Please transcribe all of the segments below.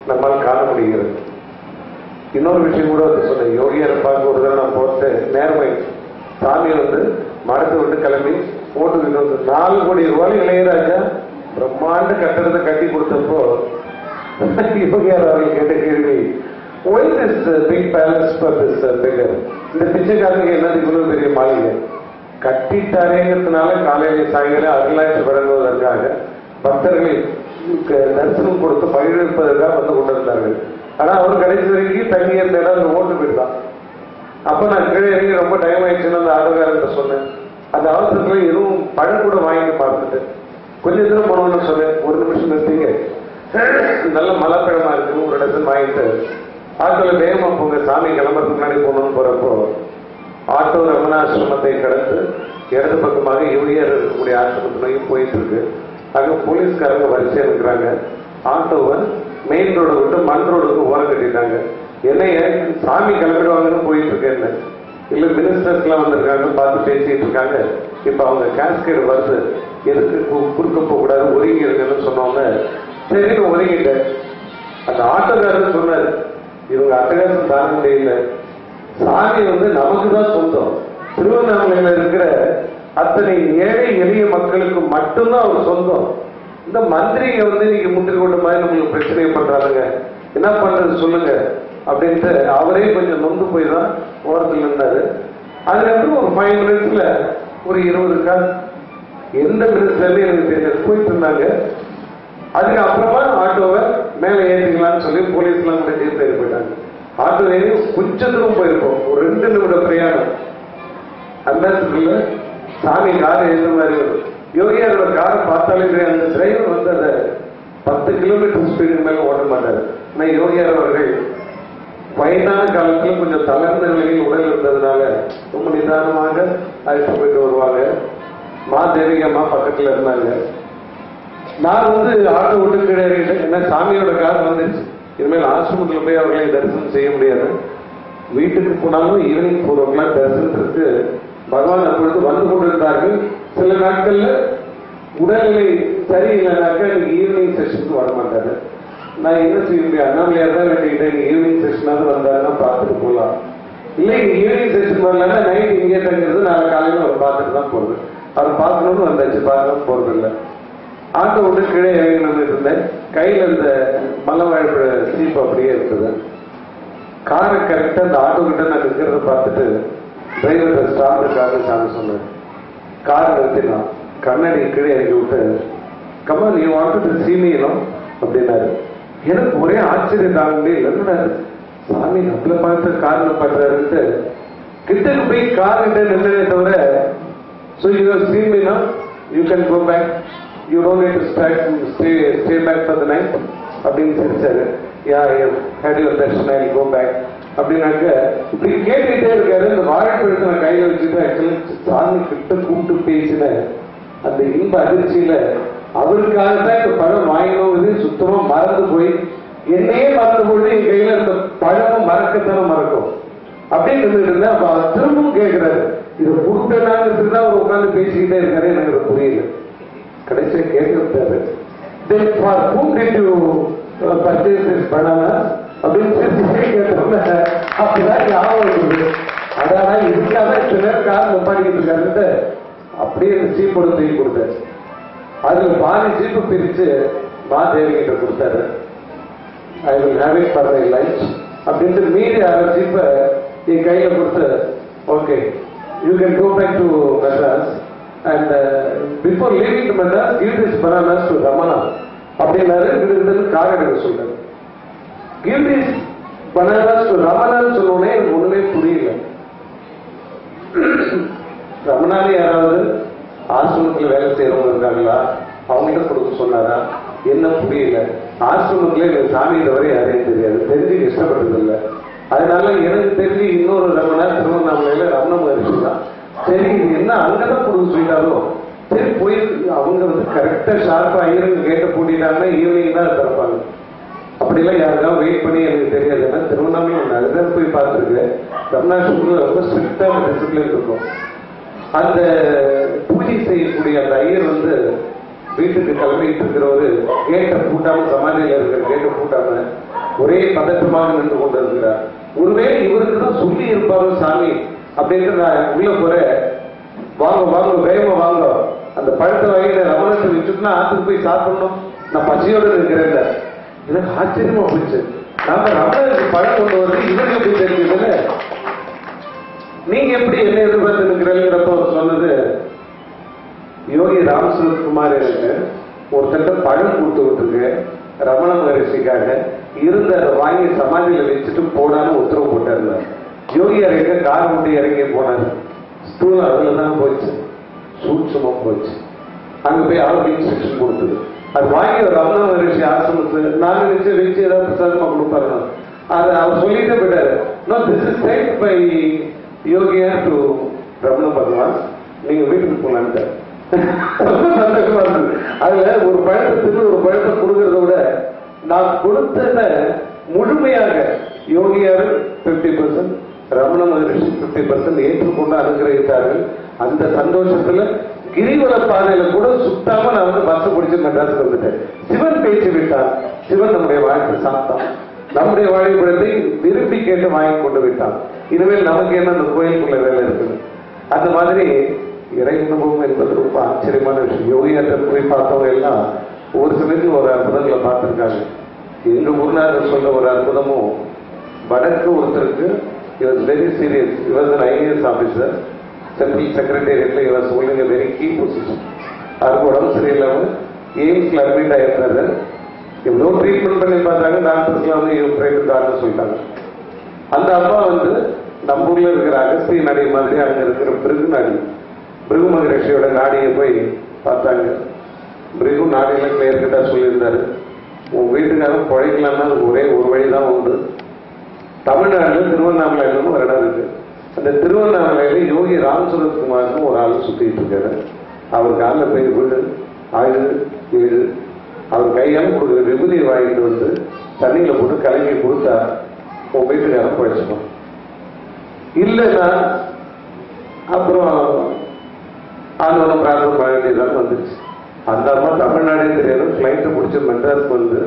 நம்மால் காண முடிகிறது. இன்னொரு விஷயம் கூட சொன்னேன், யோகியரை பார்க்க ஒரு தடவை நான் போட்டு நேர்மை சாமி மடத்தை விட்டு கிளம்பி போட்டுக்கிட்டு வந்து 4 கோடி ரூபாய் இளையராஜா பிரம்மாண்ட கட்டடத்தை கட்டி கொடுத்தப்போ யோகியார் அவர்கள் கேட்ட கேள்வி, why this big palace for this beggar? இந்த பிச்சைக்காரங்க என்னது இவ்வளவு பெரிய மாளிகை கட்டிட்டாரேங்கிறதுனால காலையில சாயங்காலம் அருளாட்சி வழங்குவதற்காக பக்தர்களை தரிசனம் கொடுத்து மகிழ்விப்பதற்காக வந்து கொண்டிருந்தார்கள். ஆனா அவர் கடைசி வரைக்கும் தங்கி இருந்த இடம் அந்த ஓட்டு போயிட்டான். அப்ப நான் கீழே இறங்கி ரொம்ப டைம் ஆயிடுச்சுன்னு அந்த ஆட்டோக்காரர்கிட்ட சொன்னேன். அந்த அவசரத்துல எதுவும் பழம் கூட வாங்கி பார்த்துட்டு கொஞ்ச தூரம் போனோம்னு சொன்னேன். 1 நிமிஷம் நிறுத்திங்க, நல்ல மலைப்பழமா இருக்கு, ஒரு டசன் வாங்கிட்டு ஆட்டோல வேகமா போங்க, சாமி கிளம்புறதுக்கு முன்னாடி போகணும்னு போறப்போ ஆட்டோ ரமணாசிரமத்தை கடந்து இடது பக்கமாக யோகியர் இருக்கக்கூடிய ஆசிரமத்திலையும் போயிட்டு இருக்கு. அங்க போலீஸ்காரங்க வரிசை இருக்கிறாங்க. ஆட்டோவை மெயின் ரோட விட்டு மண் ரோடுக்கு ஓரம் கட்டிட்டாங்க. என்னைய சாமி கிளம்பிடுவாங்கன்னு போயிட்டு இருக்கேன்னு, இல்ல மினிஸ்டர்ஸ் எல்லாம் வந்திருக்காங்க பார்த்து பேசிட்டு இருக்காங்க. இப்ப அவங்க கேஸ்கேட் வருது, எதுக்கு குறுக்க போக கூடாது, ஒதுங்கி இருக்குன்னு சொன்னவங்க சரி ஒதுங்கிட்டேன். அந்த ஆட்டோக்காரர் சொன்னாரு, இவங்க அட்டகாசம் தாங்க முடியல, சாமி நமக்கு தான் சொந்தம், திருவண்ணாமலையில இருக்கிற அத்தனை ஏழை எளிய மக்களுக்கு மட்டும்தான் அவர் சொந்தம். இந்த மந்திரிங்க நீங்க முந்திரி கொண்ட மாதிரி நம்மளுக்கு பிரச்சனை பண்றாங்க, என்ன பண்றது சொல்லுங்க அப்படின்ட்டு அவரே கொஞ்சம் நொந்து போய் தான் ஓரத்தில் இருந்தாரு. அதுக்கப்புறம் ஒரு 5 மினிட்ஸ்ல ஒரு 20 கார் எந்த மினிட்ஸ்ல எனக்கு தெரியாது போயிட்டு இருந்தாங்க. அதுக்கு அப்புறமா ஆட்டோவை மேலே ஏற்றிக்கலாம்னு சொல்லி போலீஸ் எல்லாம் கூட தீர்த்து போயிட்டாங்க. ஆட்டோ ஏறி கொஞ்சம் தூரம் போயிருப்போம், ஒரு 2 நிமிட பிரயாணம். அந்த சாமி காரை எழுந்த மாதிரி வரும். யோகியாரோட காரை பார்த்தாலே அந்த டிரைவர் அதை 10 கிலோமீட்டர் ஸ்பீடு மேல ஓட மாட்டாரு. ஆனா யோகியார் அவர்கள் வயதான காலத்துல கொஞ்சம் தளர்ந்த நிலையில் உடல் இருந்ததுனால ரொம்ப நிதானமாக அழைத்து போயிட்டு வருவாங்க. தேவிகம்மா பக்கத்துல இருந்தாங்க. நான் ஆட்டோ விட்டு கீழே இறங்கிட்டேன். ஏன்னா சாமியோட கார் வந்துச்சு, இனிமேல் ஆசிரமத்தில் போய் அவர்களை தரிசனம் செய்ய முடியாது. வீட்டுக்கு போனாலும் ஈவினிங் 4 o'clock தரிசனத்திற்கு பகவான் அப்பொழுது வந்து கொண்டிருந்தார்கள். சில நாட்கள்ல உடல்நிலை சரியில்லைனாக்கா எனக்கு ஈவினிங் செஷனுக்கு வர மாட்டாரு. நான் என்ன செய்ய முடியும், அண்ணாமலையார் தான் வேண்டிக்கிட்டேன், ஈவினிங் செஷனாவது வந்தாருன்னா பார்த்துட்டு போகலாம். இல்லை ஈவினிங் செஷன் வரலன்னா நைட் இங்கே தங்கிறது, நான் காலையில் அவர் பார்த்துட்டு தான் போறது. அவர் பார்க்கணும்னு வந்தாச்சு, பார்க்கணும் போறது இல்லை. ஆட்டோ விட்டு கீழே இறங்கணும்னு இருந்தேன். கையில் இந்த மலைவாழ்ப்பு சீப் அப்படியே இருக்குது. காரை கரெக்டா அந்த ஆட்டோ கிட்ட நான் இருக்கிறத பார்த்துட்டு டிரைவர் ஸ்டார்ட்டுக்காக சாமி சொன்னேன். கார் நிறுத்தினான், கண்ணாடி கீழே இறக்கி விட்டு கமல் நீ வாண்டட் சீனியனும் அப்படின்னாரு. எனக்கு ஒரே ஆச்சரியம் தாங்க முடியல, என்னடா சாமி நம்மள பார்த்து கார் பண்றாருன்ட்டு கிட்டக்கு போய் கார் கிட்ட நின்றதே தவிர so you have seen me now, you can go back, you don't need to stay back for the night அப்படின்னு சிரிச்சாரு. Yeah, I had your darshan, I'll go back அப்படின்னாக்க இப்படி கேட்டுக்கிட்டே இருக்காரு. இந்த வாழைப்பழத்தை நான் கையில் வச்சுட்டு ஆக்சுவலி சாமி கிட்ட கூப்பிட்டு பேசின அந்த இன்ப அதிர்ச்சியில அவருக்காக தான் இந்த பழம் வாங்கினோம் சுத்தமா மறந்து போய் என்னையே மறந்து போட்டு என் கையில இந்த பழமும் மறக்கத்தானே மறக்கும் அப்படின்னு இருந்தேன். அப்ப அவர் திரும்பவும் கேட்கிறாரு, இதை கொடுத்தனாங்க அவர் உட்காந்து பேசிக்கிட்டே இருக்காரு. எனக்கு புரியல. கடைசியா கேட்டு விட்டாரு, அப்படிதான் ஞாபகம் இருக்குது. அதான் இதுக்காக சில கார் நிப்பாடிக்கிட்டு இருக்காரு. அப்படியே சீப்போட தூக்கி கொடுத்தாரு. அதுல பாதி சீப்பு பிரிச்சு தேவி கிட்ட கொடுத்தாரு. I will have it for my life அப்படின்ட்டு மீறி 6 சீப்பை என் கையில கொடுத்து okay you can go back to Madras and before leaving to Madras give this bananas to Ramana அப்படின்னாரு. கார் எடுக்க சொல்றாரு. கிவ் திஸ் பனானாஸ் டு ரமணான்னு சொன்னோடனே எனக்கு ஒண்ணுமே புரியல. ரமணான்னு யாராவது ஆசிரமத்தில் வேலை செய்யறவங்க இருக்காங்களா, அவங்ககிட்ட கொடுக்க சொன்னாரா, என்ன புரியல. ஆசிரமத்துல எனக்கு சாமி தவிர யாரையும் தெரியாது, தெரிஞ்சு இஷ்டப்பட்டது இல்லை. அதனால எனக்கு தெரிஞ்சு இன்னொரு ரமணா திருவண்ணாமலையில ரமண மகர்ஷி தான். சரி இது என்ன அங்கதான் கொடுக்க சொல்லிட்டாலும் சரி போய் அவங்க கரெக்டா ஷார்ப்பா ஐயருங்க கேட்ட பூட்டிட்டாங்கன்னா ஈவினிங் தான் திறப்பாங்க. அப்படிலாம் யாருக்காவது வெயிட் பண்ணி எனக்கு தெரியாது. ஏன்னா திருவண்ணாமலை அதுதான் போய் பார்த்துருக்கேன். ரமணாசிரமத்தில் ரொம்ப ஸ்ட்ரிக்டான டிசிப்ளின் இருக்கும். அந்த பூஜை செய்யக்கூடிய அந்த ஐயர் வீட்டுக்கு கிளம்பிட்டு இருக்கிறவரு கேட்டை பூட்டாம, சமாதியில இருக்கிற கேட்டை பூட்டாம ஒரே பதற்றமாக நின்று கொண்டிருக்கிறார். ஒருவேளை இவருக்கு தான் சொல்லி இருப்பாரு சாமி அப்படின்னு நான் உள்ள போற, வாங்க வாங்க வேகமா வாங்க, அந்த பழத்தை வகையில ரமணத்தை வச்சுட்டுனா ஆத்துக்கு போய் சாப்பிடணும், நான் பசியோடு இருக்கிறேன். எனக்கு ஆச்சரியமா போச்சு. நாம ரமணனுக்கு பழம் கொண்டு வந்து இவருக்கு எப்படி தெரிஞ்சதுன்னு, நீங்க எப்படி என்ன எதிர்பார்த்து இருக்கிறீங்கிறப்ப சொன்னது, யோகி ராமசுரத்குமார் எனக்கு ஒருத்தட்ட பழம் கொடுத்து விட்டுருக்கு ரமண மகரிஷிக்காக, இருந்து அதை வாங்கி சமாதியில வச்சுட்டு போனான்னு உத்தரவு போட்டாரு. யோகியார் எங்க கார் விட்டு இறங்கி போனாரு, ஸ்டூல் அதுலதான் போச்சு, சூட்சமா போச்சு. அங்க போய் அவருக்கு இன்ஸ்ட்ரக்ஷன் கொடுத்தது. அது வாங்கி ரமண மகரிஷி ஆசிரமத்து நாங்க வச்சு ஏதாவது பிரசாதமா கொடுப்பாரு. அது அவர் சொல்லிட்டே போயிட்டாரு, no this is type by யோகியார் டு ரமண பகவான், நீங்க வீட்டுக்கு போலான்ட்டு. சந்தோஷமா இருந்தது. அதுல ஒரு பழத்துக்கு ஒரு பழத்தை கொடுக்கறத விட நான் கொடுத்தத முழுமையாக யோகியார் 50%, ரமண மகரிஷி 50% ஏற்றுக்கொண்டு அனுகிரகித்தார்கள். அந்த சந்தோஷத்துல கிரிவல பாதையில கூட சுத்தாம நான் வந்து பஸ் பிடிச்சு மெட்ராஸுக்கு வந்துட்டேன். சிவன் பேச்சு விட்டான், சிவன் நம்முடைய வாழ்க்கை சாப்பிட்டான், நம்முடைய வாழைப்பழத்தை விரும்பி கேட்டு வாங்கி கொண்டு விட்டான். இனிமேல் நமக்கு என்ன அந்த கோயிலுக்குள்ள வேலை இருக்குது. அந்த மாதிரி இறை அனுபவம் என்பது ரொம்ப ஆச்சரியமான விஷயம். யோகியாற்ற போய் பார்த்தவங்க எல்லாம் ஒரு சிலருக்கு ஒரு அற்புதங்களை பார்த்திருக்காங்க. எங்க குருநாதர் சொல்ற ஒரு அற்புதமும், வடக்கு ஒருத்தருக்கு இவர் வெரி சீரியஸ், இவர் IAS ஆபீசர், சென்ட்ரல் செக்ரட்டேரியட்ல இவர் சொல்லுங்க வெரி கீ பொசிஷன். அதுக்கு உடம்பு சரியில்லாம எய்ம்ஸ்ல அட்மிட் ஆயிருந்தாரு. எவ்வளோ ட்ரீட்மெண்ட் பண்ணி பார்த்தாங்க, டாக்டர்ஸ்லாம் வந்து இவர் பிரைவேட் டாக்டர் சொல்லிட்டாங்க. அந்த அப்பா வந்து நம்ம ஊர்ல இருக்கிற அகஸ்திய நாடி மாதிரி அங்க இருக்கிற பிருகு நாடி, பிருகு மகரிஷியோட நாடியை போய் பார்த்தாங்க. பிருகு நாடியில கிளியர் கட்டா சொல்லியிருந்தாரு, உன் வீட்டுக்காரன் பிழைக்கலாம்னா அது ஒரே ஒரு வழிதான் உண்டு. தமிழ்நாட்டில் திருவண்ணாமலையிலும் ஒரு இடம் இருக்கு. அந்த திருவண்ணாமலையில யோகி ராமசுரத்குமாருக்கும் ஒரு ஆள் சுத்திட்டு இருக்காரு. அவர் காலில் போய் வீடு 7 அவர் கையால் கொடுக்குற விபூதியை வாங்கிட்டு வந்து தண்ணியில போட்டு கலங்கி கொடுத்தா உன் வீட்டுக்காரன் பிழைச்சிடும். இல்லைன்னா அப்புறம் ஆண்டவனை பிரார்த்தனை பண்ண வேண்டியதான் வந்துச்சு. அந்த அம்மா தமிழ்நாடே தெரியாது, பிளைட்டை பிடிச்சி மெட்ராஸ்க்கு வந்து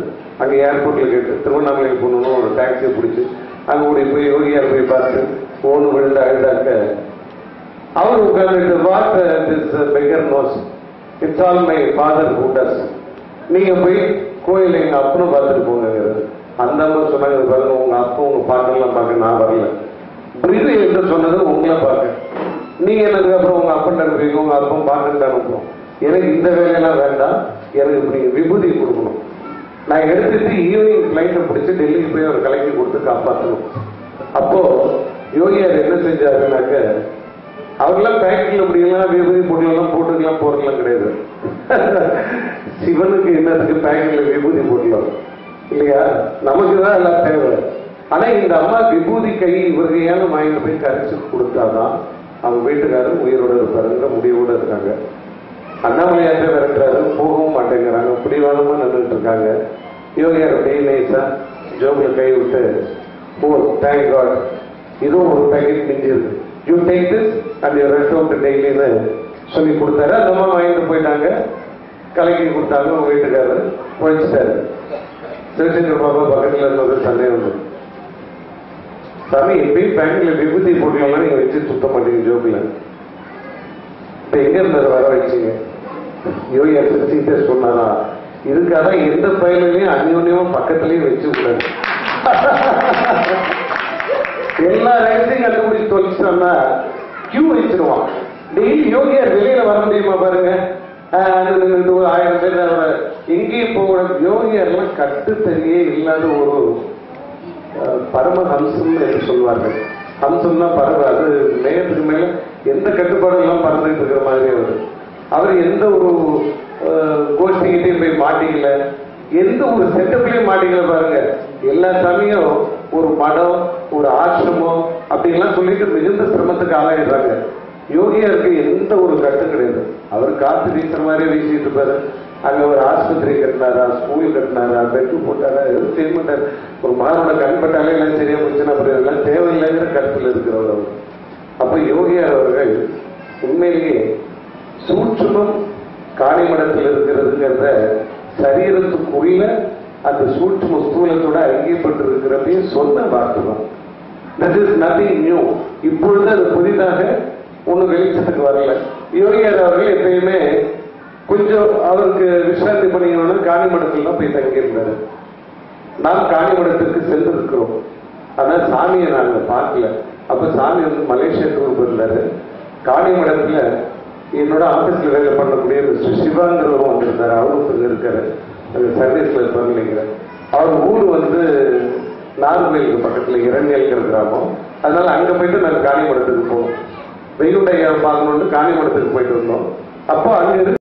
அங்கே ஏர்போர்ட்ல கேட்டு திருவண்ணாமலைக்கு போகணும்னு ஒரு டாக்ஸியை பிடிச்சி அங்கே ஓடி போய் யோகியார் போய் பார்த்து ஓடு விழுந்து அழுதாக்க அவர் உட்கார்ந்துட்டு what this beggar knows, it's all my father who does, நீங்க போய் கோயில் எங்க அப்பனும் பார்த்துட்டு போங்கிறது. அந்த அம்மா சொன்னாங்க, பாருங்க உங்க அப்பா உங்க பாட்டெல்லாம் பார்க்க நான் வரல, பிரிவு என்று சொன்னது உங்களை பார்க்க, நீங்க என்னதுக்கு அப்புறம் உங்க அப்பன் அனுப்புவீங்க, உங்க அப்பன் பார்க்கன்னு அனுப்புவோம். எனக்கு இந்த வேலையெல்லாம் வேண்டாம், எனக்கு நீங்க விபூதி கொடுக்கணும். நான் எடுத்துட்டு ஈவினிங் பிளைட்டை பிடிச்சி டெல்லிக்கு போய் ஒரு கலைக்கு கொடுத்து காப்பாற்றணும். அப்போ யோகியார் என்ன செஞ்சாருனாக்க, அவரெல்லாம் பேக்கிங்ல முடியலாம், விபூதி பொருளெல்லாம் போட்டுக்கலாம் போறதுலாம் கிடையாது. சிவனுக்கு என்னதுக்கு பேக்கிங்ல விபூதி போடலாம் இல்லையா, நமக்கு தான் எல்லாம் தேவை. ஆனா இந்த அம்மா விபூதி கை இவருக்கையான வாங்கிட்டு போய் கரைச்சு கொடுத்தாதான் அவங்க வீட்டுக்காரர் உயிரோட இருப்பாருங்கிற முடிவோட இருக்காங்க. அண்ணாமலையாற்ற விரட்டுறாரு, போகவும் மாட்டேங்கிறாங்க, பிடிவாதமா நின்றுட்டு இருக்காங்க. யோகியார் அப்படியே நைஸா ஜோபில் கை விட்டு, ஓ தேங்க் காட், இதுவும் ஒரு பேக்கெட் மிஞ்சி இருக்கு, you take this and you rest out டெய்லின்னு சொல்லி கொடுத்தாரு. அந்த அம்மா வாங்கிட்டு போயிட்டாங்க, கலக்கி கொடுத்தாங்க. உங்க வீட்டுக்காரர் உழைச்சிட்டாரு. சிவசங்கர் பாபா பக்கத்துல இருந்தது சந்தேகம் வந்து, சாமி எப்பயும் பேங்க்ல விபூதி போட்டலாம் நீங்க வச்சு சுத்த மாட்டீங்க ஜோபில், இப்ப எங்க இருந்தது வர வச்சீங்க? யோகியா திருச்சிக்கிட்டே சொன்னாரா, இதுக்காக எந்த பயலையும் அந்யோன்யமா பக்கத்திலேயே வச்சு விடாது. எல்லா ரகத்தையும் கண்டுபிடிச்சு தொலைச்சிட்டோம்னா கியூ வச்சிருவான். டெய்லி யோகியார் வெளியில வர முடியுமா பாருங்க, 1000 பேர் எங்கேயும் போக. யோகியார்லாம் கட்டு தெரிய இல்லாத ஒரு பரமஹம்சம் என்று சொல்வார்கள். ஹம்சம்னா பறவை, அது மேயத்துக்கு மேல எந்த கட்டுப்பாடும் எல்லாம் பறந்துட்டு இருக்கிற மாதிரி அவர் எந்த ஒரு கோஷ்டிகிட்டையும் போய் மாட்டிக்கல, எந்த ஒரு செட்டப்லயும் மாட்டிக்கல பாருங்க. எல்லா சமயம் ஒரு மடம், ஒரு ஆசிரமம் அப்படின்லாம் சொல்லிட்டு மிகுந்த சிரமத்துக்கு ஆளாயிடுறாங்க. யோகியாருக்கு எந்த ஒரு கட்டு கிடையாது. அவர் காத்து வீசுற மாதிரியே வீசிட்டு இருப்பாரு. அங்க ஒரு ஆஸ்பத்திரி கட்டினாரா, ஸ்கூல் கட்டினாரா, பெட்டு போட்டாரா, எதுவும் செய்ய மாட்டாரு. ஒரு மாணவனை கண்பட்டாலே எல்லாம் சரியா போச்சுன்னா அப்புறம் இதெல்லாம் தேவையில்லைங்கிற கருத்துல இருக்கிறவர் அவர். அப்ப யோகியார் அவர்கள் உண்மையிலேயே சூட்சுமம் காணிமடத்தில் இருக்கிறதுங்கிறத சரீரத்துக்குள்ள அந்த சூட்சும ஸ்தூலத்தோட ஐக்கியப்பட்டிருக்கிறதையும் சொன்ன வார்த்தை தான். That is nothing new. இப்பொழுது அது புதிதாக ஒன்றும் வெளிச்சத்துக்கு வரல. யோகியார் அவர்கள் எப்பயுமே கொஞ்சம் அவருக்கு விசாரணை பண்ணிக்கணும்னு காணிமடத்தில் தான் போய் தங்கியிருந்தாரு. நாம் காணிமடத்திற்கு சென்றிருக்கிறோம், ஆனால் சாமியை நாங்கள் பார்க்கல. அப்ப சாமி வந்து மலேசியா டூர் போயிருந்தாரு. காணிமடத்துல என்னோட ஆபீஸ்ல வேலை பண்ணக்கூடிய மிஸ்டர் சிவாங்கிறவரும் வந்திருந்தாரு. அவரும் இருக்காரு, அந்த சர்வீஸ்ல இருப்பாரு நினைக்கிறேன். அவர் ஊர் வந்து நார்மலுக்கு பக்கத்துல இரண்டியல்கிற கிராமம். அதனால அங்க போயிட்டு நாங்கள் காணிமடத்துக்கு போவோம். வெயிலுடைய பார்க்கணும்னு காணிமடத்துக்கு போயிட்டு இருந்தோம். அப்போ அங்க